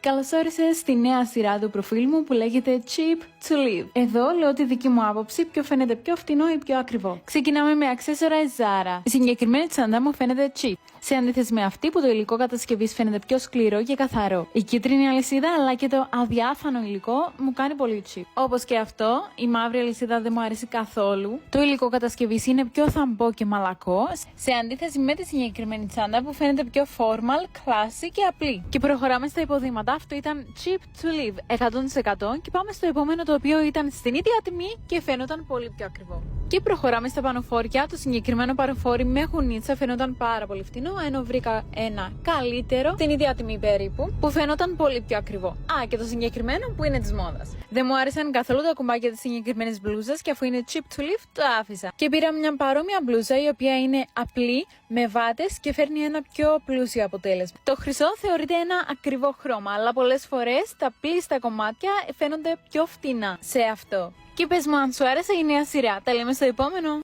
Καλώς όρισες στη νέα σειρά του προφίλ μου που λέγεται Cheap to Live. Εδώ λέω τη δική μου άποψη, ποιο φαίνεται πιο φτηνό ή πιο ακριβό. Ξεκινάμε με Accessorize Zara. Η συγκεκριμένη τσάντα μου φαίνεται cheap, σε αντίθεση με αυτή που το υλικό κατασκευής φαίνεται πιο σκληρό και καθαρό. Η κίτρινη αλυσίδα αλλά και το αδιάφανο υλικό μου κάνει πολύ cheap. Όπως και αυτό, η μαύρη αλυσίδα δεν μου αρέσει καθόλου. Το υλικό κατασκευής είναι πιο θαμπό και μαλακό, σε αντίθεση με τη συγκεκριμένη τσάντα που φαίνεται πιο formal, classy και απλή. Και προχωράμε στα υποδήματα. Αυτό ήταν cheap to live 100% και πάμε στο επόμενο, το οποίο ήταν στην ίδια τιμή και φαίνονταν πολύ πιο ακριβό. Και προχωράμε στα πανοφόρια. Το συγκεκριμένο πανοφόρι με γουνίτσα φαίνονταν πάρα πολύ φτηνό, ενώ βρήκα ένα καλύτερο την ίδια τιμή περίπου που φαίνονταν πολύ πιο ακριβό. Α, και το συγκεκριμένο που είναι της μόδας. Δεν μου άρεσαν καθόλου τα κουμπάκια της συγκεκριμένης μπλούζας και αφού είναι cheap to live το άφησα. Και πήρα μια παρόμοια μπλούζα η οποία είναι απλή, με βάτες και φέρνει ένα πιο πλούσιο αποτέλεσμα. Το χρυσό θεωρείται ένα ακριβό χρώμα, αλλά πολλές φορές τα πλήστα κομμάτια φαίνονται πιο φτηνά σε αυτό. Και πες μου αν σου άρεσε η νέα σειρά. Τα λέμε στο επόμενο.